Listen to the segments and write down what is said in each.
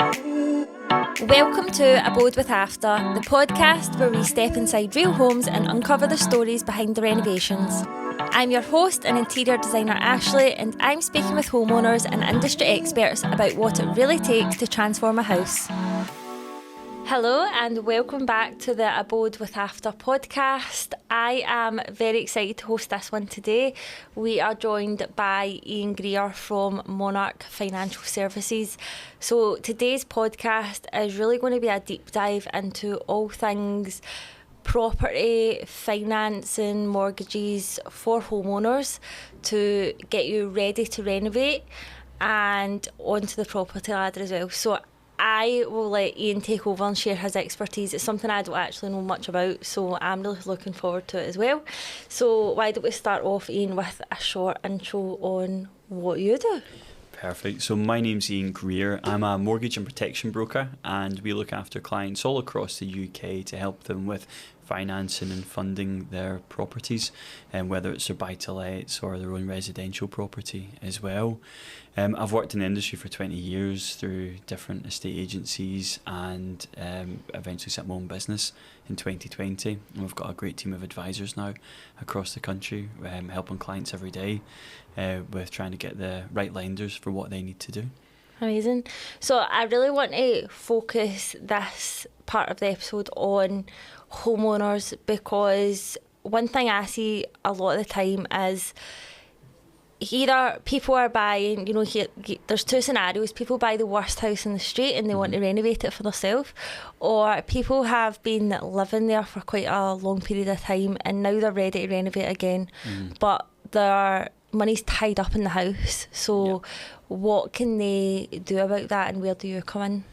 Welcome to Abode with Afta, the podcast where we step inside real homes and uncover the stories behind the renovations. I'm your host and interior designer Ashley, and I'm speaking with homeowners and industry experts about what it really takes to transform a house. Hello and welcome back to the Abode with Afta podcast. I am very excited to host this one today. We are joined by Iain Greer from Monarch Financial Services. So today's podcast is really going to be a deep dive into all things property, financing, mortgages for homeowners to get you ready to renovate and onto the property ladder as well. So I will let Iain take over and share his expertise. It's something I don't actually know much about, so I'm really looking forward to it as well. So why don't we start off, Iain, with a short intro on what you do? Perfect. So my name's Iain Greer. I'm a mortgage and protection broker, and we look after clients all across the UK to help them with financing and funding their properties, and whether it's their buy-to-lets or their own residential property as well. I've worked in the industry for 20 years through different estate agencies and eventually set my own business in 2020. And we've got a great team of advisors now across the country, helping clients every day with trying to get the right lenders for what they need to do. Amazing. So I really want to focus this part of the episode on homeowners, because one thing I see a lot of the time is either people are buying, there's two scenarios. People buy the worst house in the street and they want to renovate it for themselves, or people have been living there for quite a long period of time and now they're ready to renovate again, but their money's tied up in the house. So what can they do about that, and where do you come in?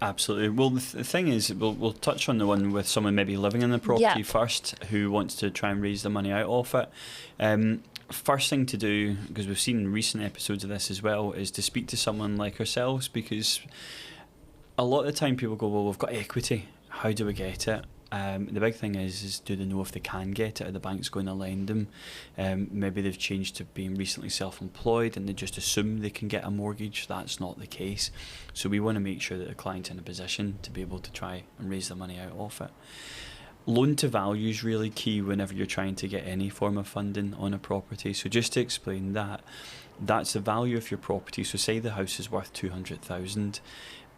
Absolutely. Well, the thing is, we'll touch on the one with someone maybe living in the property first, who wants to try and raise the money out of it. First thing to do, because we've seen recent episodes of this as well, is to speak to someone like ourselves, because a lot of the time people go, well, we've got equity, how do we get it? The big thing is do they know if they can get it? Are the banks going to lend them? Maybe they've changed to being recently self-employed and they just assume they can get a mortgage. That's not the case. So we want to make sure that the client's in a position to be able to try and raise the money out of it. Loan to value is really key whenever you're trying to get any form of funding on a property. So just to explain that, that's the value of your property. So say the house is worth 200,000.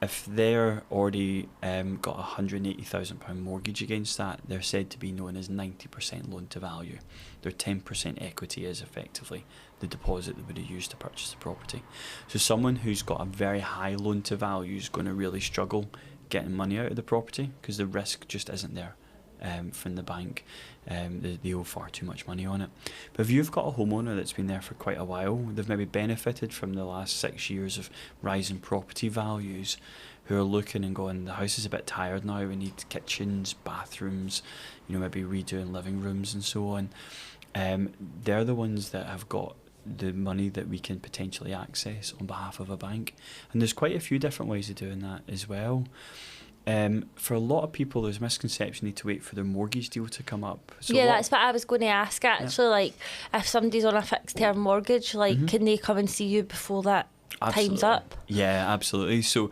If they're already got a £180,000 mortgage against that, they're said to be known as 90% loan to value. Their 10% equity is effectively the deposit that would have used to purchase the property. So someone who's got a very high loan to value is going to really struggle getting money out of the property, because the risk just isn't there from the bank. They owe far too much money on it. But if you've got a homeowner that's been there for quite a while, they've maybe benefited from the last 6 years of rising property values, who are looking and going, the house is a bit tired now, we need kitchens, bathrooms, maybe redoing living rooms and so on. They're the ones that have got the money that we can potentially access on behalf of a bank. And there's quite a few different ways of doing that as well. For a lot of people, there's a misconception they need to wait for their mortgage deal to come up. So that's what I was going to ask actually. Like, if somebody's on a fixed term mortgage, can they come and see you before that time's up? Yeah, absolutely. So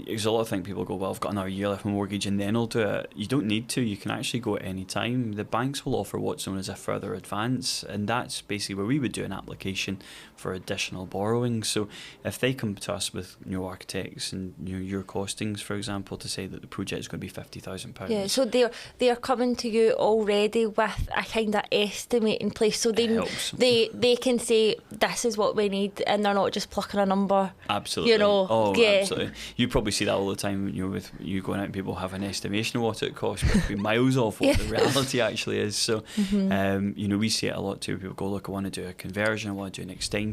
there's a lot of things people go, well, I've got another year left on my mortgage and then I'll do it. You don't need to. You can actually go at any time. The banks will offer what's known as a further advance, and that's basically where we would do an application for additional borrowing. So if they come to us with architects and your costings, for example, to say that the project is going to be £50,000. Yeah, so they're coming to you already with a kind of estimate in place, so they can say this is what we need, and they're not just plucking a number. Absolutely. Absolutely. You probably see that all the time, with you going out and people have an estimation of what it costs, but be miles off what the reality actually is. So we see it a lot too. People go, look, I want to do a conversion, I want to do an extension,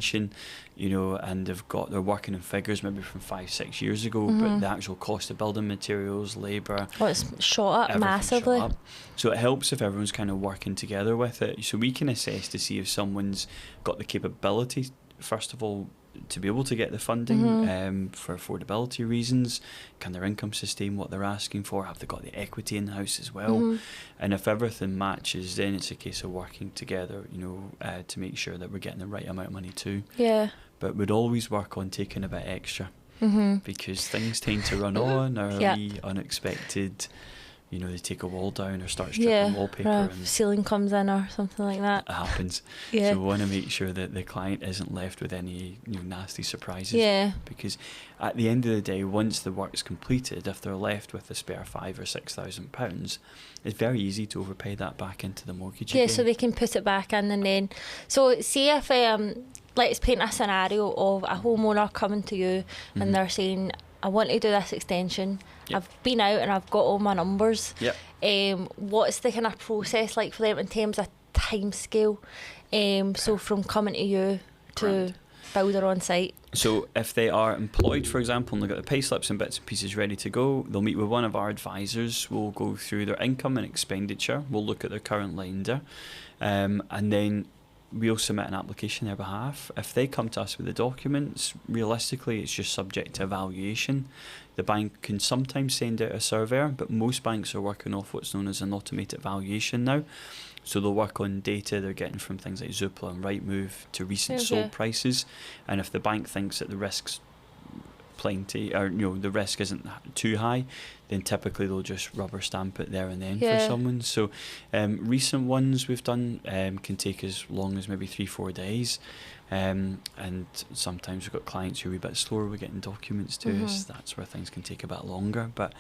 and they're working in figures maybe from 5-6 years ago, but the actual cost of building materials, labour, it's shot up massively. Shot up. So it helps if everyone's kind of working together with it. So we can assess to see if someone's got the capability, first of all, to be able to get the funding for affordability reasons. Can their income sustain what they're asking for? Have they got the equity in the house as well? And if everything matches, then it's a case of working together, to make sure that we're getting the right amount of money too. Yeah. But we'd always work on taking a bit extra. because things tend to run on or be unexpected. You know, they take a wall down or start stripping wallpaper, and ceiling comes in or something like that. It happens. So we want to make sure that the client isn't left with any nasty surprises. Yeah. Because at the end of the day, once the work's completed, if they're left with the spare £5,000 or £6,000, it's very easy to overpay that back into the mortgage again. So they can put it back in, and then see if let's paint a scenario of a homeowner coming to you and they're saying, I want to do this extension. I've been out and I've got all my numbers. What's the kind of process like for them in terms of time scale? So from coming to you to builder on site. So if they are employed, for example, and they've got the pay slips and bits and pieces ready to go, they'll meet with one of our advisors. We'll go through their income and expenditure. We'll look at their current lender, and then we'll submit an application on their behalf. If they come to us with the documents, realistically it's just subject to evaluation. The bank can sometimes send out a surveyor, but most banks are working off what's known as an automated valuation now. So they'll work on data they're getting from things like Zoopla and Rightmove to recent sold prices, and if the bank thinks that the risk's plenty, or the risk isn't too high, then typically they'll just rubber stamp it there and then for someone. So recent ones we've done can take as long as maybe 3-4 days, and sometimes we've got clients who are a bit slower with getting documents to us. That's where things can take a bit longer, but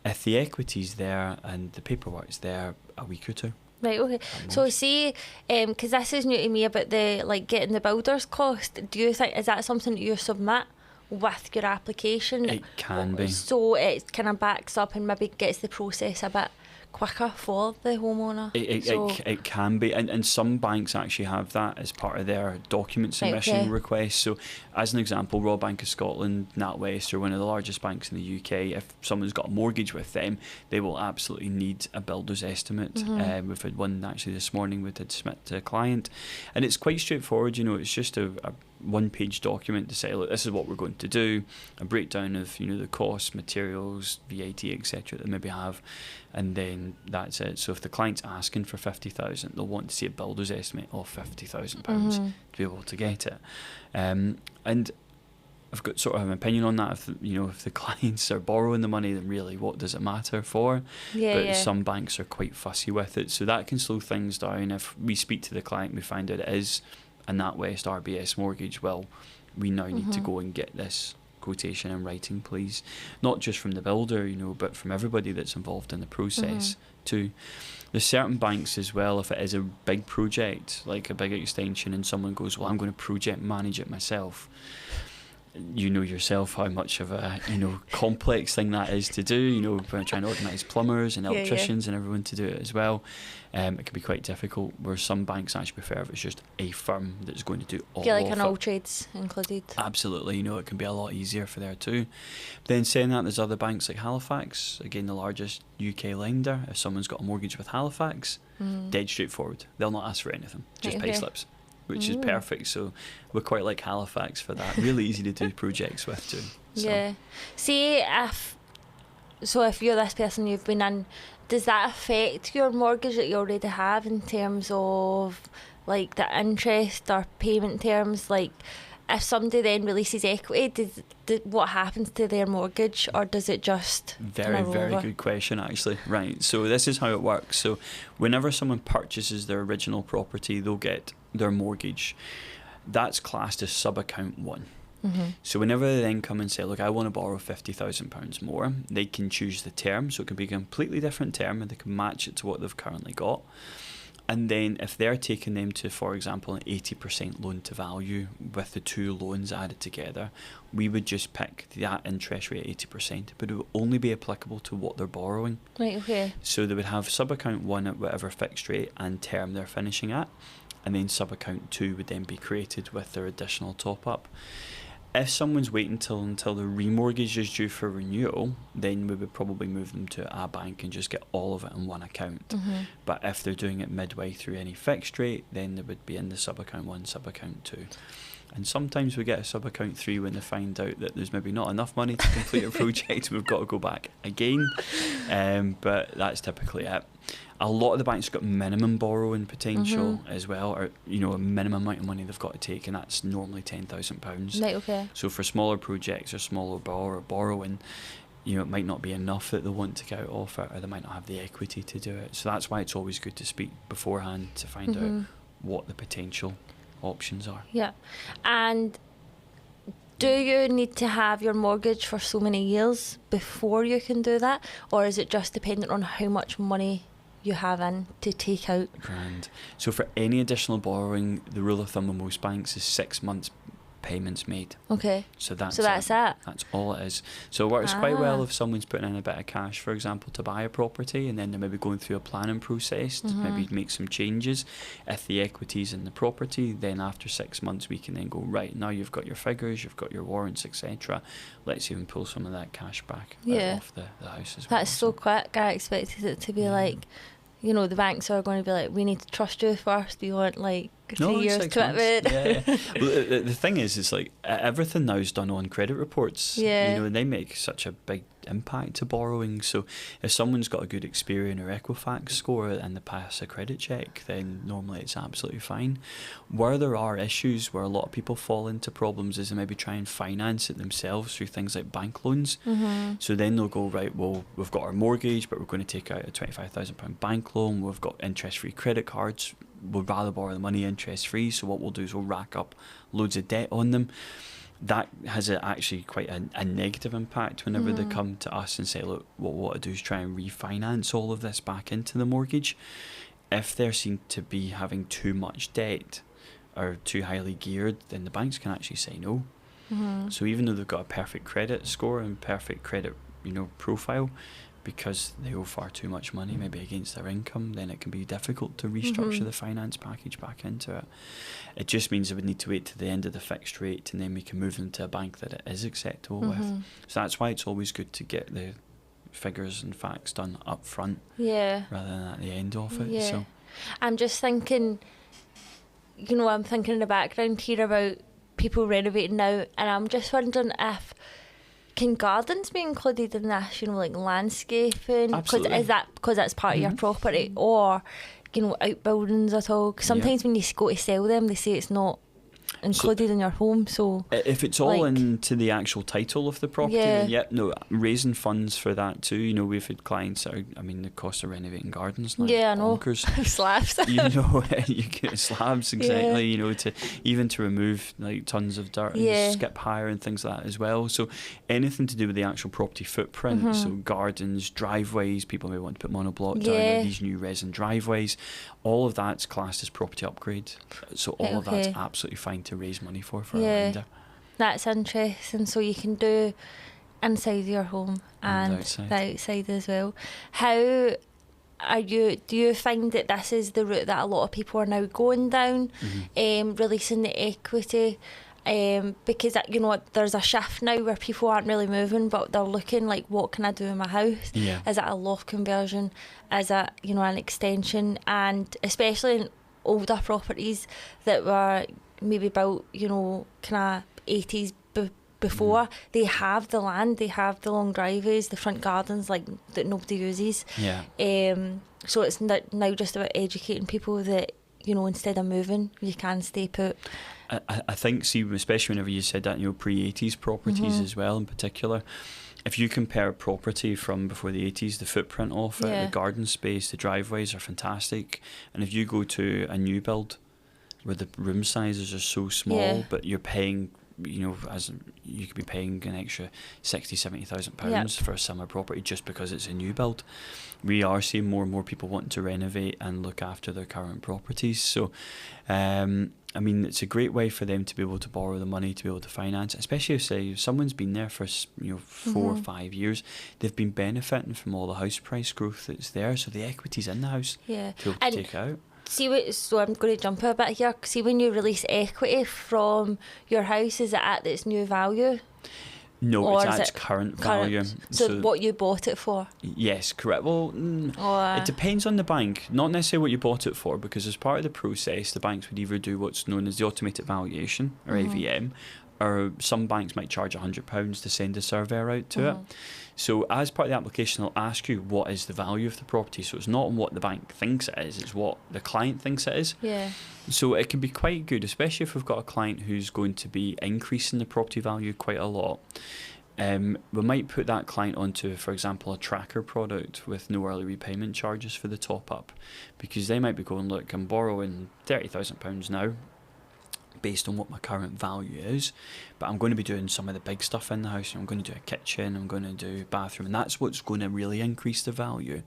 if the equity's there and the paperwork's there, a week or two. Right, okay. So see, because this is new to me about the getting the builder's cost, do you think, is that something that you submit with your application? It can be. So it kind of backs up and maybe gets the process a bit quicker for the homeowner? It can be, and some banks actually have that as part of their document submission request. So as an example, Royal Bank of Scotland, NatWest are one of the largest banks in the UK. If someone's got a mortgage with them, they will absolutely need a builder's estimate. We've had one actually this morning we did submit to a client, and it's quite straightforward. It's just a one-page document to say, look, this is what we're going to do, a breakdown of the costs, materials, VAT, etc. that they maybe have, and then that's it. So if the client's asking for 50,000, they'll want to see a builder's estimate of £50,000 to be able to get it. And I've got sort of an opinion on that. If the clients are borrowing the money, then really what does it matter for? Some banks are quite fussy with it, so that can slow things down. If we speak to the client, we find out it is a NatWest RBS mortgage, well, we now need to go and get this quotation in writing, please. Not just from the builder, but from everybody that's involved in the process too. There's certain banks as well, if it is a big project, like a big extension, and someone goes, well, I'm going to project manage it myself. You know yourself how much of a complex thing that is to do. Trying to organise plumbers and electricians and everyone to do it as well. It can be quite difficult. Where some banks actually prefer if it's just a firm that's going to do all of it. Like an all trades included. Absolutely, it can be a lot easier for there too. Then saying that, there's other banks like Halifax, again the largest UK lender. If someone's got a mortgage with Halifax, dead straightforward. They'll not ask for anything, just pay slips, which is perfect. So we're quite like Halifax for that. Really easy to do projects with too. So. Yeah. See, if you're this person you've been in, does that affect your mortgage that you already have in terms of like the interest or payment terms? Like if somebody then releases equity, what happens to their mortgage, or does it just very good question actually. Right, so this is how it works. So whenever someone purchases their original property, they'll get their mortgage. That's classed as sub-account 1. So whenever they then come and say, look, I want to borrow £50,000 more, they can choose the term. So it can be a completely different term, and they can match it to what they've currently got. And then if they're taking them to, for example, an 80% loan to value with the two loans added together, we would just pick that interest rate at 80%, but it would only be applicable to what they're borrowing. Right, okay. So they would have sub-account 1 at whatever fixed rate and term they're finishing at, and then sub-account 2 would then be created with their additional top-up. If someone's waiting until the remortgage is due for renewal, then we would probably move them to a bank and just get all of it in one account. But if they're doing it midway through any fixed rate, then they would be in the sub-account 1, sub-account 2. And sometimes we get a sub-account 3 when they find out that there's maybe not enough money to complete a project and we've got to go back again. But that's typically it. A lot of the banks have got minimum borrowing potential as well, or a minimum amount of money they've got to take, and that's normally £10,000. Right, okay. So for smaller projects or smaller borrowing, it might not be enough that they want to get out of it, or they might not have the equity to do it. So that's why it's always good to speak beforehand to find out what the potential options are. Yeah. And do you need to have your mortgage for so many years before you can do that, or is it just dependent on how much money you have in to take out? Grand. So for any additional borrowing, the rule of thumb of most banks is 6 months payments made. Okay. So that's it. That's all it is. So it works quite well if someone's putting in a bit of cash, for example, to buy a property, and then they're maybe going through a planning process to maybe make some changes. If the equity's in the property, then after 6 months we can then go, right, now you've got your figures, you've got your warrants, etc. Let's even pull some of that cash back off the house as well. That's so quick. I expected it to be like, the banks are going to be like, we need to trust you first. We want 3 years commitment. Yeah. Well, the thing is, it's like everything now is done on credit reports. Yeah. And they make such a big impact to borrowing. So if someone's got a good Experian or Equifax score and they pass a credit check, then normally it's absolutely fine. Where there are issues, where a lot of people fall into problems, is they maybe try and finance it themselves through things like bank loans. So then they'll go, right, well, we've got our mortgage, but we're going to take out a £25,000 bank loan. We've got interest-free credit cards. We'd rather borrow the money interest-free, so what we'll do is we'll rack up loads of debt on them. That has actually quite a negative impact whenever they come to us and say, look, what we want to do is try and refinance all of this back into the mortgage. If they're seen to be having too much debt or too highly geared, then the banks can actually say no. So even though they've got a perfect credit score and perfect credit profile, because they owe far too much money, maybe against their income, then it can be difficult to restructure the finance package back into it. It just means they would need to wait to the end of the fixed rate, and then we can move them to a bank that it is acceptable with. So that's why it's always good to get the figures and facts done up front rather than at the end of it. So I'm just thinking, I'm thinking in the background here about people renovating now, and I'm just wondering if can gardens be included in this, like landscaping? Absolutely. Because that's part of your property, or outbuildings at all? 'Cause sometimes when you go to sell them, they say it's not included in your home. So if it's all into the actual title of the property, then raising funds for that too. We've had clients that the cost of renovating gardens now, I know. bonkers. Slabs. You get slabs exactly. To remove tons of dirt and skip hire and things like that as well. So anything to do with the actual property footprint, so gardens, driveways, people may want to put monoblock down, or these new resin driveways, all of that's classed as property upgrade. So all of that's absolutely fine to raise money for a lender. That's interesting. So you can do inside your home and the outside as well. How do you find that this is the route that a lot of people are now going down, releasing the equity? Because there's a shift now where people aren't really moving, but they're looking like, what can I do in my house? Is it a loft conversion? Is it an extension? And especially in older properties that were maybe built kind of 80s before, they have the land, they have the long driveways, the front gardens that nobody uses. So it's now just about educating people that instead of moving, you can stay put. I think, especially whenever you said that, pre-80s properties as well in particular, if you compare property from before the 80s, the footprint of it, the garden space, the driveways are fantastic. And if you go to a new build where the room sizes are so small, but you're paying, as you could be paying an extra £60,000-70,000 for a summer property just because it's a new build. We are seeing more and more people wanting to renovate and look after their current properties. So it's a great way for them to be able to borrow the money to be able to finance, especially if someone's been there for 4 or 5 years, they've been benefiting from all the house price growth that's there, so the equity's in the house to be able to take out. So I'm going to jump a bit here. See, when you release equity from your house, is it at its new value? No, or it's at its current value. So what you bought it for? Yes, correct. Well, it depends on the bank. Not necessarily what you bought it for, because as part of the process, the banks would either do what's known as the automated valuation, or AVM, or some banks might charge £100 to send a surveyor out to it. So as part of the application, they'll ask you what is the value of the property. So it's not on what the bank thinks it is, it's what the client thinks it is. Yeah. So it can be quite good, especially if we've got a client who's going to be increasing the property value quite a lot. We might put that client onto, for example, a tracker product with no early repayment charges for the top up, because they might be going, look, I'm borrowing £30,000 now based on what my current value is, but I'm going to be doing some of the big stuff in the house. I'm going to do a kitchen, I'm going to do bathroom, and that's what's going to really increase the value.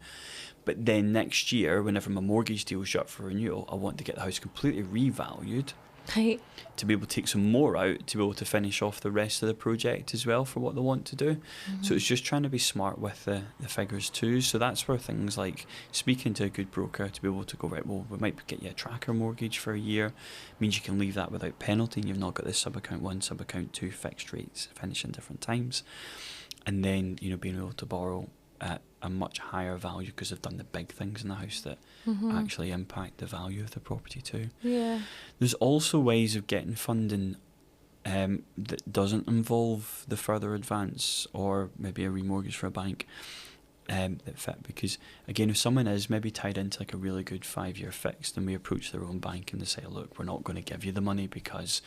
But then next year, whenever my mortgage deal's up for renewal, I want to get the house completely revalued, Right. to be able to take some more out, to be able to finish off the rest of the project as well for what they want to do. So it's just trying to be smart with the figures too. So that's where things like speaking to a good broker to be able to go, right, well, we might get you a tracker mortgage for a year, means you can leave that without penalty, and you've not got this sub-account 1, sub-account 2 fixed rates finishing different times. And then, being able to borrow at a much higher value because they've done the big things in the house that actually impact the value of the property too. Yeah. There's also ways of getting funding that doesn't involve the further advance or maybe a remortgage for a bank that fit, because again, if someone is maybe tied into like a really good 5-year fixed, and we approach their own bank and they say, look, we're not going to give you the money because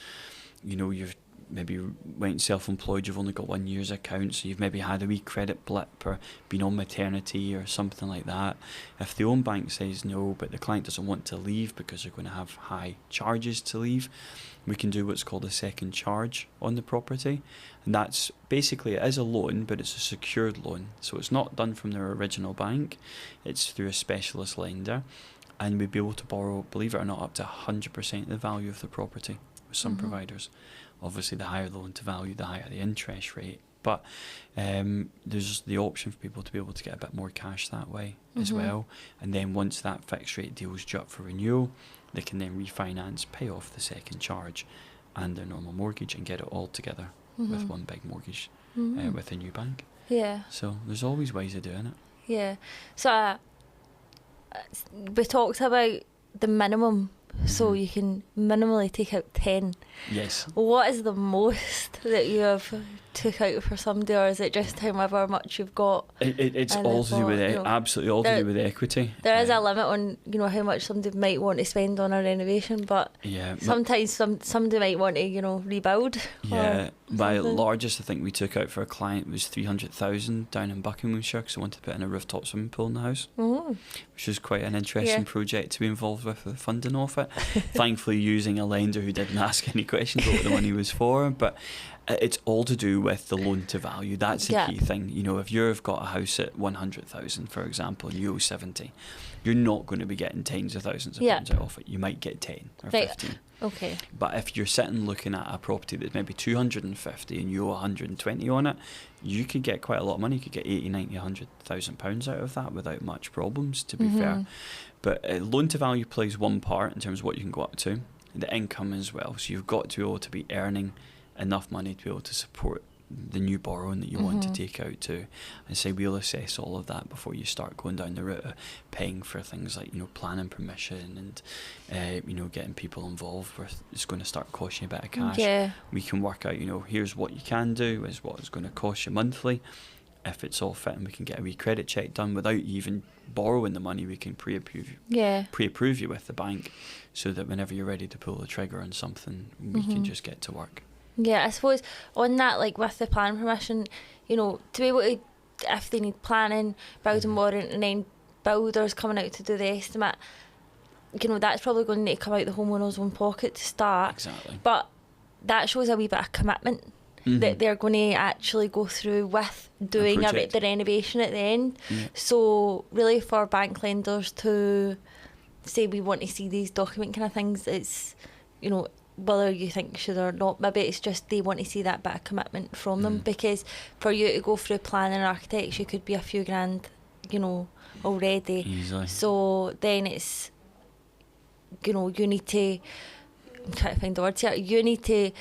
you've maybe went self-employed, you've only got 1 year's account, so you've maybe had a wee credit blip or been on maternity or something like that. If the own bank says no, but the client doesn't want to leave because they're going to have high charges to leave, we can do what's called a second charge on the property. And that's basically, it is a loan, but it's a secured loan. So it's not done from their original bank, it's through a specialist lender. And we'd be able to borrow, believe it or not, up to 100% of the value of the property with some providers. Obviously, the higher the loan to value, the higher the interest rate. But there's the option for people to be able to get a bit more cash that way as well. And then once that fixed rate deal's due up for renewal, they can then refinance, pay off the second charge and their normal mortgage, and get it all together with one big mortgage with a new bank. Yeah. So there's always ways of doing it. Yeah. So we talked about the minimum. So you can minimally take out 10. Yes. What is the most that you have took out for somebody, or is it just however much you've got? It's all to do with it. Absolutely all to do with equity. There is a limit on how much somebody might want to spend on a renovation, but sometimes somebody might want to rebuild. Yeah, my largest I think we took out for a client was 300,000 down in Buckinghamshire, because I wanted to put in a rooftop swimming pool in the house, which was quite an interesting project to be involved with the funding of it. Thankfully, using a lender who didn't ask any questions about what the money was for, but it's all to do with the loan to value. That's the key thing. If you've got a house at 100,000, for example, and you owe 70, you're not going to be getting tens of thousands of pounds out of it. You might get 10 or 15. Okay. But if you're sitting looking at a property that's maybe 250 and you owe 120 on it, you could get quite a lot of money. You could get 80, 90, 100,000 pounds out of that without much problems, to be fair. But loan to value plays one part in terms of what you can go up to. The income as well. So you've got to be able to be earning enough money to be able to support the new borrowing that you want to take out too. I say we'll assess all of that before you start going down the route of paying for things like planning permission and getting people involved with. It's going to start costing you a bit of cash. We can work out here's what you can do, is what it's going to cost you monthly. If it's all fit, and we can get a wee credit check done without even borrowing the money, we can pre-approve you with the bank, so that whenever you're ready to pull the trigger on something, we can just get to work. Yeah, I suppose on that, like with the planning permission, to be able to, if they need planning, building warrant, and then builders coming out to do the estimate, that's probably going to need to come out the homeowner's own pocket to start. Exactly. But that shows a wee bit of commitment that they're going to actually go through with doing the renovation at the end. So really, for bank lenders to say we want to see these document kind of things, it's whether you think should or not, maybe it's just they want to see that bit of commitment from them, because for you to go through planning and architects, you could be a few grand already. Easily. So then it's you need to, I'm trying to find the words here, you need to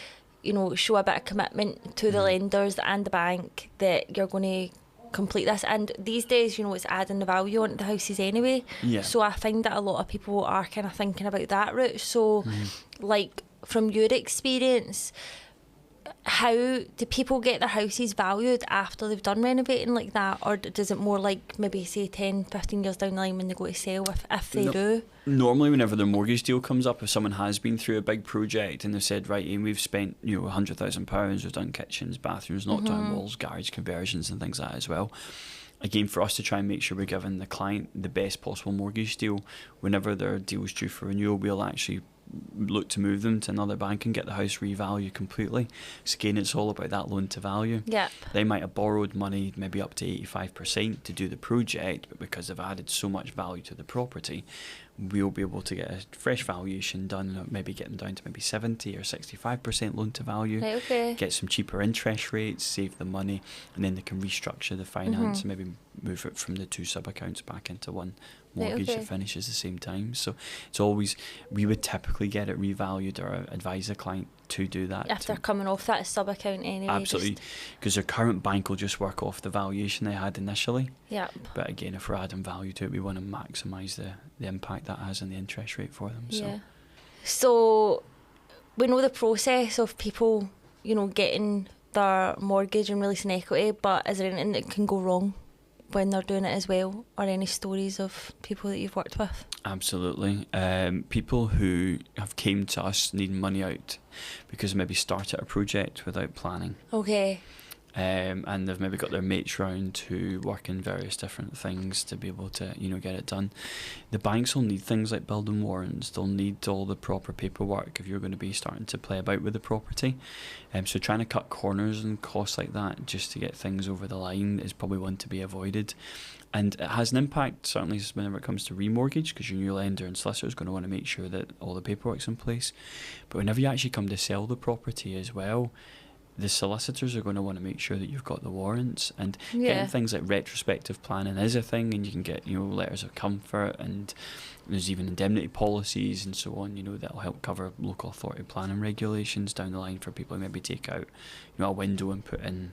show a bit of commitment to the lenders and the bank that you're going to complete this. And these days, it's adding the value onto the houses anyway. So I find that a lot of people are kind of thinking about that route. So like, from your experience, how do people get their houses valued after they've done renovating like that, or does it more like maybe say 10-15 years down the line when they go to sell, if they do? Normally whenever their mortgage deal comes up, if someone has been through a big project and they've said, right, Ian, we've spent £100,000, we've done kitchens, bathrooms, knocked down walls, garage conversions and things like that as well. Again, for us to try and make sure we're giving the client the best possible mortgage deal, whenever their deal is due for renewal, we'll actually look to move them to another bank and get the house revalued completely. So again, it's all about that loan to value. Yep. They might have borrowed money maybe up to 85% to do the project, but because they've added so much value to the property, we'll be able to get a fresh valuation done, maybe get them down to maybe 70 or 65% loan to value, Right, okay. get some cheaper interest rates, save the money, and then they can restructure the finance and maybe move it from the two sub-accounts back into one mortgage that finishes the same time. So it's always, we would typically get it revalued or advise a client to do that. If they're coming off that sub-account anyway. Absolutely, because their current bank will just work off the valuation they had initially. Yep. But again, if we're adding value to it, we want to maximise the impact that has on the interest rate for them. Yeah. So we know the process of people, getting their mortgage and releasing equity, but is there anything that can go wrong when they're doing it as well, or any stories of people that you've worked with? Absolutely. People who have came to us needing money out because maybe started a project without planning. Okay. And they've maybe got their mates round who work in various different things to be able to, get it done. The banks will need things like building warrants. They'll need all the proper paperwork if you're going to be starting to play about with the property. So trying to cut corners and costs like that just to get things over the line is probably one to be avoided. And it has an impact, certainly whenever it comes to remortgage, because your new lender and solicitor is going to want to make sure that all the paperwork's in place. But whenever you actually come to sell the property as well, the solicitors are going to want to make sure that you've got the warrants, and getting things like retrospective planning is a thing, and you can get letters of comfort, and there's even indemnity policies and so on, that'll help cover local authority planning regulations down the line for people who maybe take out a window and put in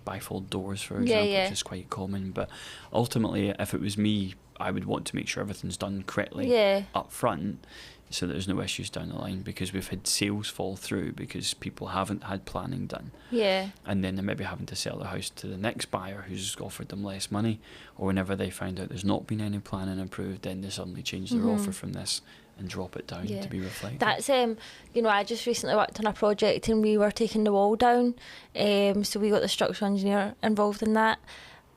bifold doors, for example, which is quite common. But ultimately, if it was me, I would want to make sure everything's done correctly up front, so there's no issues down the line, because we've had sales fall through because people haven't had planning done. Yeah. And then they're maybe having to sell their house to the next buyer who's offered them less money, or whenever they find out there's not been any planning approved, then they suddenly change their offer from this and drop it down to be reflected. That's I just recently worked on a project and we were taking the wall down, so we got the structural engineer involved in that.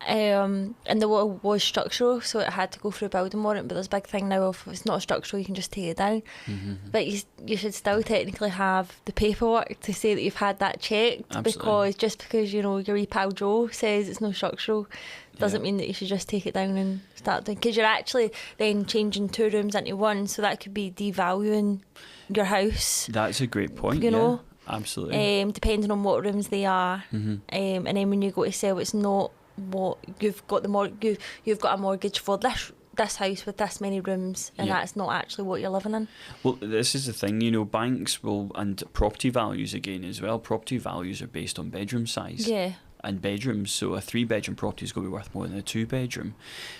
And the wall was structural, so it had to go through a building warrant, but there's a big thing now of, if it's not structural, you can just take it down. But you should still technically have the paperwork to say that you've had that checked. Absolutely. Because your wee pal Joe says it's no structural doesn't mean that you should just take it down and start doing, because you're actually then changing 2 rooms into 1, so that could be devaluing your house. That's a great point. Yeah, absolutely. Depending on what rooms they are. And then when you go to sell, it's not what you've got you've got a mortgage for this house with this many rooms, and that's not actually what you're living in. Well, this is the thing, banks will, and property values again as well, property values are based on bedroom size and bedrooms. So a 3-bedroom property is going to be worth more than a 2-bedroom.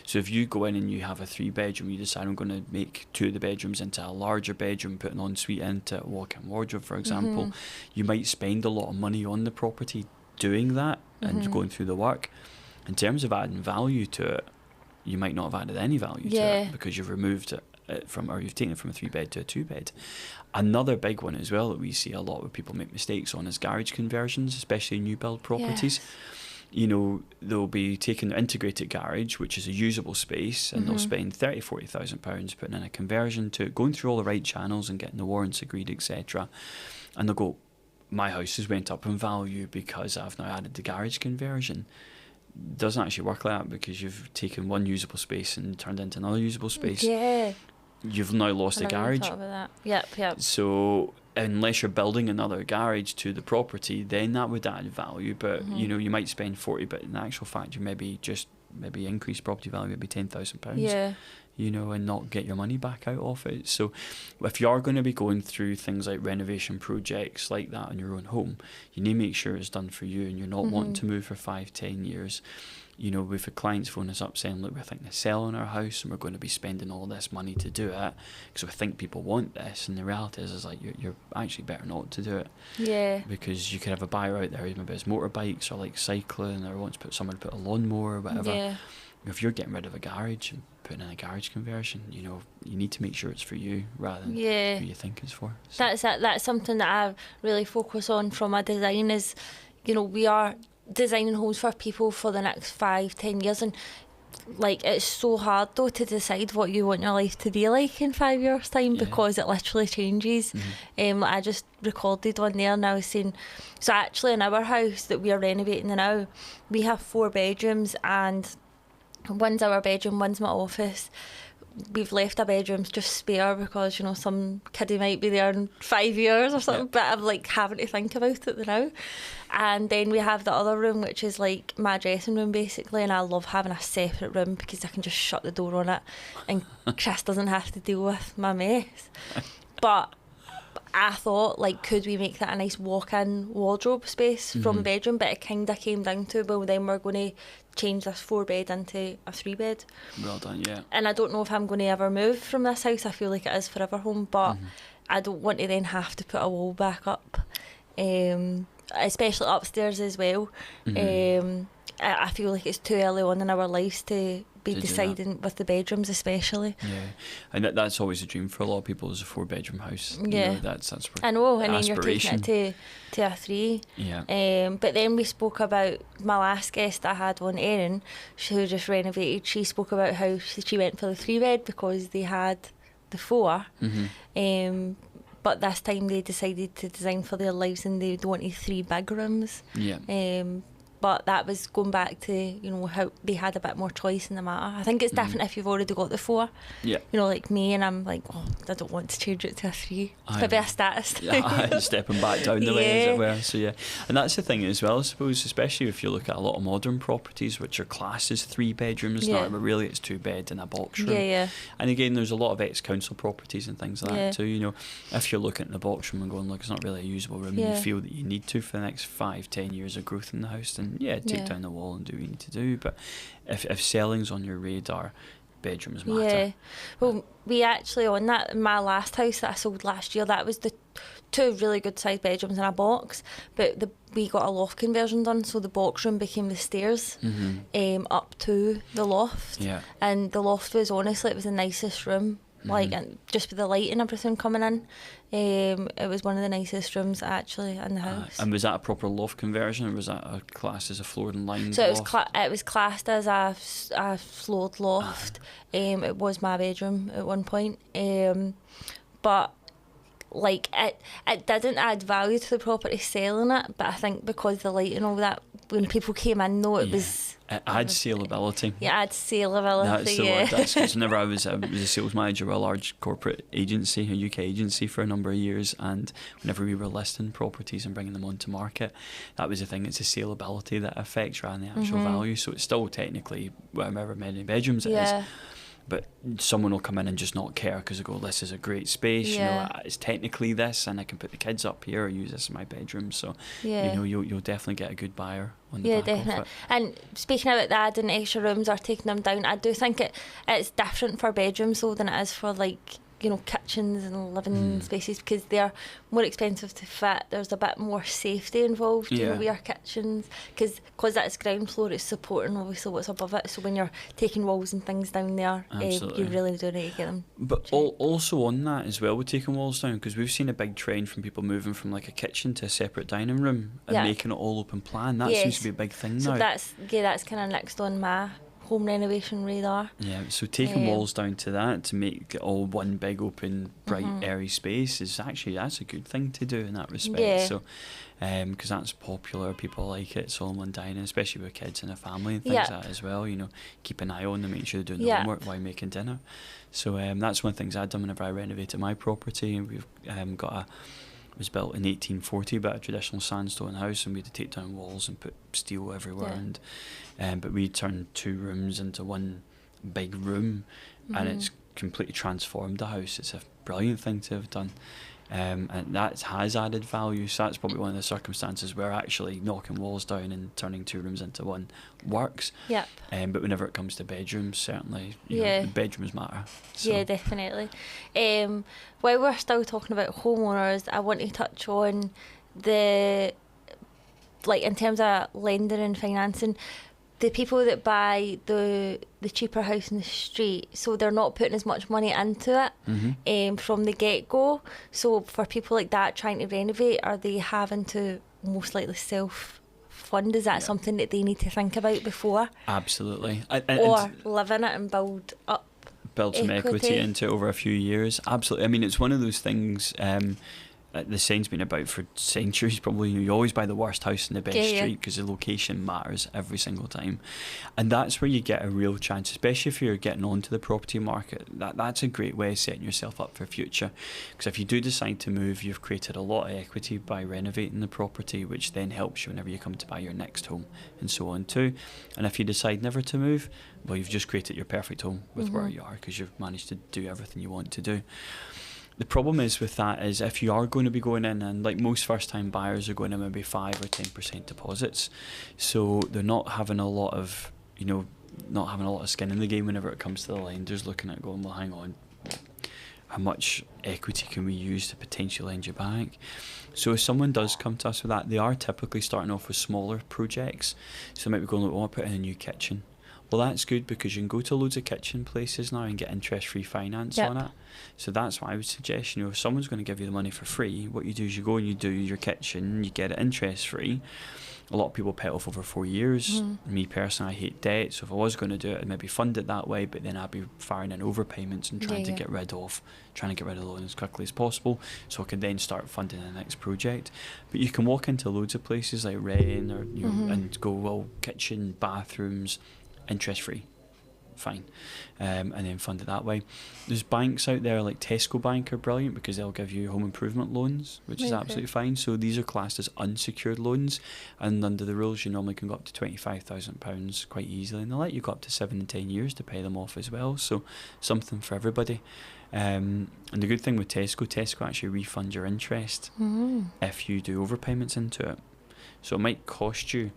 So if you go in and you have a 3-bedroom, you decide, I'm going to make 2 of the bedrooms into a larger bedroom, put an ensuite into a walk-in wardrobe, for example, you might spend a lot of money on the property doing that and going through the work. In terms of adding value to it, you might not have added any value to it, because you've removed it from, or you've taken it from a 3-bed to a 2-bed. Another big one as well that we see a lot where people make mistakes on is garage conversions, especially new build properties. They'll be taking their integrated garage, which is a usable space, and they'll spend £30,000-40,000 putting in a conversion to it, going through all the right channels and getting the warrants agreed, etc. And they'll go, my house has went up in value because I've now added the garage conversion. Doesn't actually work like that, because you've taken one usable space and turned into another usable space. You've now lost a garage. Thought about that. Yep. So unless you're building another garage to the property, then that would add value. But you might spend 40, but in actual fact you maybe increase property value maybe £10,000. you know, and not get your money back out of it. So if you are going to be going through things like renovation projects like that in your own home, you need to make sure it's done for you and you're not wanting to move for 5-10 years. You know, we've had clients phone us up saying, look, we're thinking of selling our house and we're going to be spending all this money to do it because we think people want this. And the reality is like you're actually better not to do it. Yeah. Because you could have a buyer out there, maybe it's motorbikes or like cycling, or wants to put someone to put a lawnmower or whatever. Yeah. If you're getting rid of a garage and putting in a garage conversion, you know, you need to make sure it's for you rather than who you think it's for. So. That's it. That's something that I really focus on from a design is, you know, we are designing homes for people for the next 5-10 years, and like it's so hard though to decide what you want your life to be like in 5 years time because it literally changes. Like I just recorded one there and I was saying, so actually in our house that we are renovating now, we have 4 bedrooms and one's our bedroom, one's my office. We've left our bedrooms just spare because, you know, some kiddie might be there in 5 years or something, but I'm like having to think about it now. And then we have the other room, which is like my dressing room basically, and I love having a separate room because I can just shut the door on it and Chris doesn't have to deal with my mess. But I thought, like, could we make that a nice walk-in wardrobe space from the bedroom? But it kind of came down to, well, then we're going to change this 4-bed into a 3-bed. Well done, yeah. And I don't know if I'm going to ever move from this house. I feel like it is forever home, but I don't want to then have to put a wall back up, especially upstairs as well. I feel like it's too early on in our lives to be deciding with the bedrooms especially. Yeah, and that's always a dream for a lot of people, is a 4-bedroom house. Yeah, you know, that's I know, and then you're taking it to a 3. Yeah. But then we spoke about my last guest I had on, Erin, who just renovated. She spoke about how she went for the 3-bed because they had the 4. But this time they decided to design for their lives and they wanted 3 big rooms. Yeah. But that was going back to, you know, how they had a bit more choice in the matter. I think it's different if you've already got the 4. Yeah. You know, like me, and I'm like, oh, I don't want to change it to a 3. It's maybe a status thing. Stepping back down the way, as it were. So yeah, and that's the thing as well, I suppose, especially if you look at a lot of modern properties which are classed as 3 bedrooms now, but really it's 2-bed and a box room. Yeah. And again, there's a lot of ex-council properties and things like that too. You know, if you're looking at the box room and going, look, it's not really a usable room, and you feel that you need to for the next 5-10 years of growth in the house, then take down the wall and do what you need to do. But if selling's on your radar, bedrooms matter. Yeah. Well, we actually, on that, my last house that I sold last year, that was the 2 really good sized bedrooms in a box, but we got a loft conversion done, so the box room became the stairs up to the loft. Yeah. And the loft was, honestly, it was the nicest room. Like, and just with the light and everything coming in, it was one of the nicest rooms actually in the house. And was that a proper loft conversion, or was that a class as a floored and lined so loft? It was classed as a floored loft. It was my bedroom at one point, but like it didn't add value to the property selling it, but I think because the light and all that, when people came in though, it was... It adds saleability. Yeah, adds saleability. That's the word. That's because whenever I was a sales manager of a large corporate agency, a UK agency, for a number of years, and whenever we were listing properties and bringing them onto market, that was the thing. It's the saleability that affects rather than the actual value. So it's still technically whatever many bedrooms it is. But someone will come in and just not care because they go, this is a great space, you know, it's technically this, and I can put the kids up here or use this in my bedroom. So, you know, you'll definitely get a good buyer on the back definitely. of it. And speaking about that, adding extra rooms or taking them down, I do think it's different for bedrooms though than it is for, like, you know, kitchens and living spaces, because they're more expensive to fit. There's a bit more safety involved, you know, with our kitchens, because that's ground floor, it's supporting obviously what's above it. So when you're taking walls and things down there, you really do need to get them. But also on that as well, with taking walls down, because we've seen a big trend from people moving from like a kitchen to a separate dining room and making it all open plan. That seems to be a big thing now. So that's kind of next on my home renovation radar. Yeah, so taking walls down to that to make it all one big open bright airy space is actually, that's a good thing to do in that respect. So because that's popular, people like it, solemn dining, especially with kids and a family and things like that as well, you know, keep an eye on them, make sure they're doing their homework while making dinner. So that's one of the things I've done whenever I renovated my property. And we've got it was built in 1840, but a traditional sandstone house, and we had to take down walls and put steel everywhere. And but we turned 2 rooms into one big room, and it's completely transformed the house. It's a brilliant thing to have done. And that has added value. So that's probably one of the circumstances where actually knocking walls down and turning 2 rooms into one works. Yep. But whenever it comes to bedrooms, certainly, you know, the bedrooms matter. So. Yeah, definitely. While we're still talking about homeowners, I want to touch on the, like, in terms of lending and financing, the people that buy the cheaper house in the street, so they're not putting as much money into it from the get-go. So for people like that trying to renovate, are they having to most likely self-fund? Is that something that they need to think about before? Absolutely. Or live in it and build some equity into it over a few years. Absolutely. I mean, it's one of those things... the saying's been about for centuries probably. You always buy the worst house in the best street, because the location matters every single time, and that's where you get a real chance, especially if you're getting onto the property market. That's a great way of setting yourself up for future, because if you do decide to move, you've created a lot of equity by renovating the property, which then helps you whenever you come to buy your next home and so on too. And if you decide never to move, well, you've just created your perfect home with where you are, because you've managed to do everything you want to do. The problem is with that is if you are going to be going in, and like most first-time buyers are going in maybe 5 or 10% deposits, so they're not having a lot of, skin in the game whenever it comes to the lenders looking at going, well, hang on, how much equity can we use to potentially lend you back? So if someone does come to us with that, they are typically starting off with smaller projects. So they might be going, look, I want to put in a new kitchen. Well, that's good, because you can go to loads of kitchen places now and get interest-free finance on it. So that's what I would suggest. If someone's going to give you the money for free, what you do is you go and you do your kitchen, you get it interest-free. A lot of people pay it off over 4 years. Me personally, I hate debt, so if I was going to do it, I'd maybe fund it that way, but then I'd be firing in overpayments and trying to get rid of the loan as quickly as possible, so I could then start funding the next project. But you can walk into loads of places like Ren or and go, well, kitchen, bathrooms, interest-free, fine, and then fund it that way. There's banks out there like Tesco Bank are brilliant, because they'll give you home improvement loans, which is absolutely fine. So these are classed as unsecured loans, and under the rules you normally can go up to £25,000 quite easily, and they'll let you go up to 7 and 10 years to pay them off as well, so something for everybody. And the good thing with Tesco actually refund your interest if you do overpayments into it. So it might cost you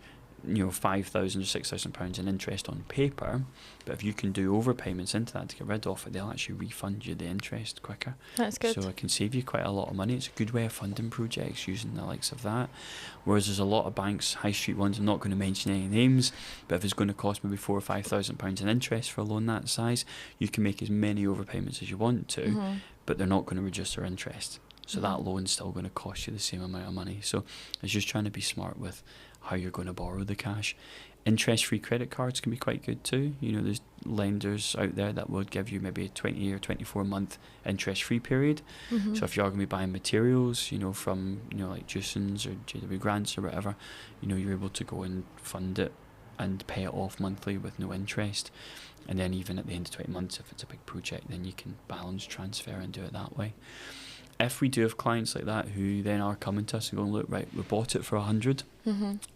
£5,000 or £6,000 in interest on paper, but if you can do overpayments into that to get rid of it, they'll actually refund you the interest quicker. That's good. So it can save you quite a lot of money. It's a good way of funding projects using the likes of that. Whereas there's a lot of banks, high street ones, I'm not going to mention any names, but if it's going to cost maybe £4,000 or £5,000 in interest for a loan that size, you can make as many overpayments as you want to, but they're not going to reduce their interest. So that loan's still going to cost you the same amount of money. So it's just trying to be smart with how you're going to borrow the cash. Interest-free credit cards can be quite good too. There's lenders out there that would give you maybe a 20 or 24-month interest-free period. So if you're going to be buying materials, from like Juicens or JW Grants or whatever, you're able to go and fund it and pay it off monthly with no interest. And then even at the end of 20 months, if it's a big project, then you can balance transfer and do it that way. If we do have clients like that who then are coming to us and going, look, right, we bought it for 100,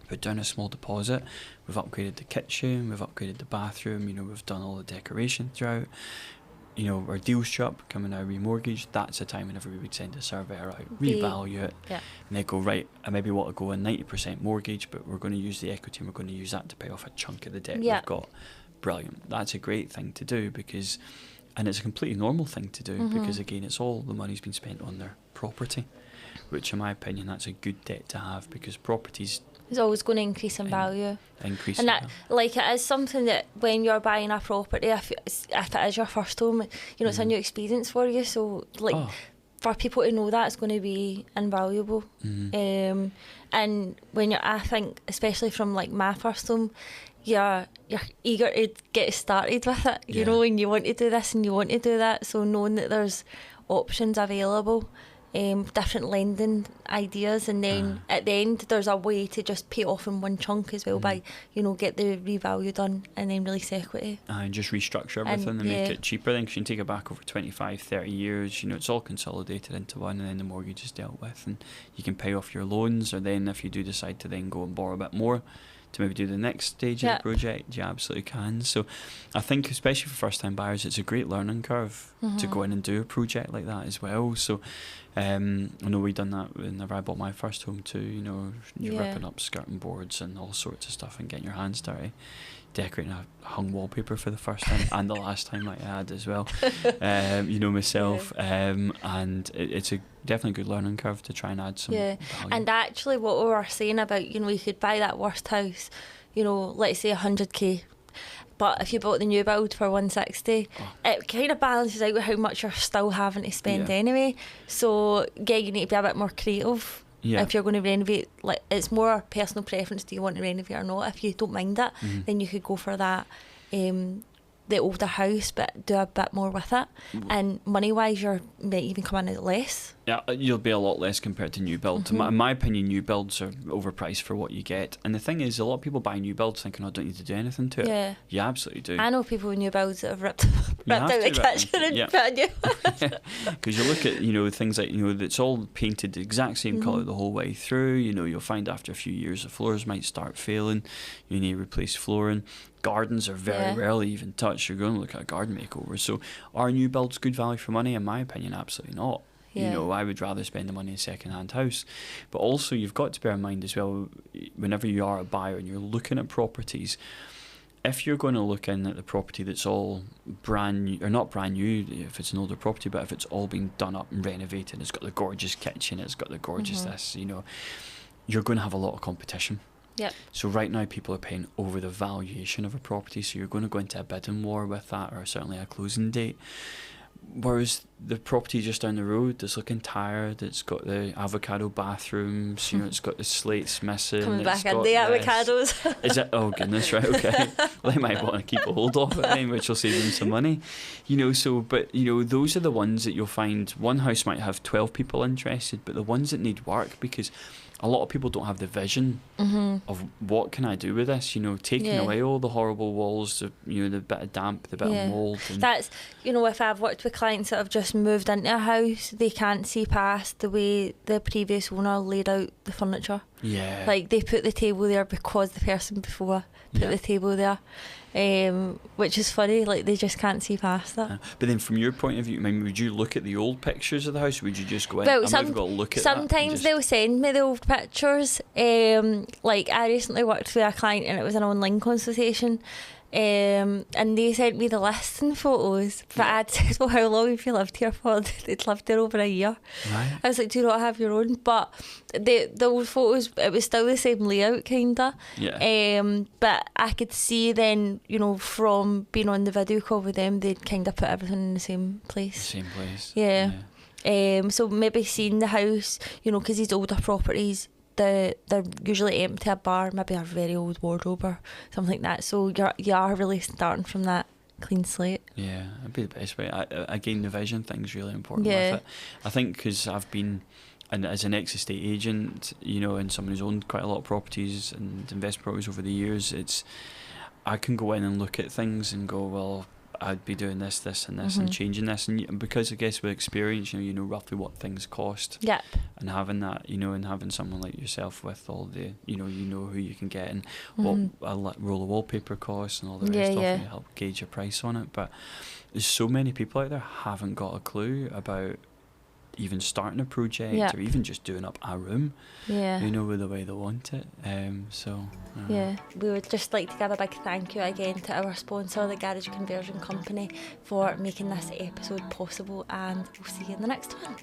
put down a small deposit, we've upgraded the kitchen, we've upgraded the bathroom, we've done all the decoration throughout, our deal's shop, coming out remortgage, that's the time whenever we would send a surveyor out, revalue it, and they go, right, I maybe want to go in 90% mortgage, but we're going to use the equity and we're going to use that to pay off a chunk of the debt we've got. Brilliant. That's a great thing to do, because... And it's a completely normal thing to do, because, again, it's all the money's been spent on their property, which, in my opinion, that's a good debt to have, because properties... It's always going to increase in value. And that, like, it is something that when you're buying a property, if it is your first home, it's a new experience for you. So, like, for people to know that, it's going to be invaluable. And when I think, especially from, like, my first home, you're eager to get started with it, and you want to do this and you want to do that. So knowing that there's options available, different lending ideas, and then at the end there's a way to just pay it off in one chunk as well by, get the revalue done and then release equity. And just restructure everything and make it cheaper then, because you can take it back over 25, 30 years, it's all consolidated into one, and then the mortgage is dealt with, and you can pay off your loans, or then if you do decide to then go and borrow a bit more to maybe do the next stage of the project, you absolutely can. So I think especially for first time buyers, it's a great learning curve to go in and do a project like that as well. So I know we done that whenever I bought my first home too. You know, you're ripping up skirting boards and all sorts of stuff and getting your hands dirty, decorating a hung wallpaper for the first time and the last time I had as well. You know, myself, and it's a definitely good learning curve to try and add some value. And actually what we were saying about, you know, you could buy that worst house, you know, let's say 100k, but if you bought the new build for 160, it kind of balances out with how much you're still having to spend anyway. So you need to be a bit more creative. If you're going to renovate, like, it's more personal preference, do you want to renovate or not. If you don't mind it, then you could go for that the older house but do a bit more with it, and money wise you might even come in at less. You'll be a lot less compared to new builds. In my opinion, new builds are overpriced for what you get, and the thing is, a lot of people buy new builds thinking, I don't need to do anything to it. You absolutely do. I know people with new builds that have ripped out the kitchen and put a new because you look at, you know, things like, you know, it's all painted the exact same colour the whole way through. You know, you'll find after a few years the floors might start failing, you need to replace flooring. Gardens are very rarely even touched. You're going to look at a garden makeover. So are new builds good value for money? In my opinion, absolutely not. You know, I would rather spend the money in a second-hand house. But also you've got to bear in mind as well, whenever you are a buyer and you're looking at properties, if you're going to look in at the property that's all brand new, or not brand new if it's an older property, but if it's all been done up and renovated, it's got the gorgeous kitchen, it's got the gorgeous this, you know, you're going to have a lot of competition. So right now people are paying over the valuation of a property, so you're going to go into a bidding war with that, or certainly a closing date. Whereas the property just down the road that's looking tired, it's got the avocado bathrooms, you know, it's got the slates missing. Coming back in the avocados. Is it? Oh goodness, right, okay. Well, they might want to keep a hold of it, which will save them some money. You know, so, but, you know, those are the ones that you'll find, one house might have 12 people interested, but the ones that need work, because a lot of people don't have the vision of what can I do with this, you know, taking away all the horrible walls, you know, the bit of damp, the bit of mould. That's, you know, if I've worked with clients that have just moved into a house, they can't see past the way the previous owner laid out the furniture. Like, they put the table there because the person before put the table there. Which is funny, like, they just can't see past that. But then from your point of view, I mean, would you look at the old pictures of the house, or would you just go in, I've got to look at sometimes they'll send me the old pictures. Like, I recently worked with a client and it was an online consultation, and they sent me the listing photos, but I'd said, well, how long have you lived here for? They'd lived there over a year. I was like, do you not have your own? But the old photos, it was still the same layout, kinda. But I could see then, you know, from being on the video call with them, they'd kind of put everything in the same place. So maybe seeing the house, you know, because these older properties, they're usually empty, a bar, maybe a very old wardrobe or something like that. So you are really starting from that clean slate. That'd be the best way. Again, the vision thing's really important with it. I think because I've been, and as an ex-estate agent, you know, and someone who's owned quite a lot of properties and invest properties over the years, I can go in and look at things and go, well, I'd be doing this and this and changing this, and because I guess with experience, you know roughly what things cost. And having that, you know, and having someone like yourself with all the, you know who you can get and what a roll of wallpaper costs and all the rest of it, help gauge a price on it. But there's so many people out there haven't got a clue about even starting a project or even just doing up a room, you know, with the way they want it. We would just like to give a big thank you again to our sponsor, the Garage Conversion Company, for making this episode possible, and we'll see you in the next one.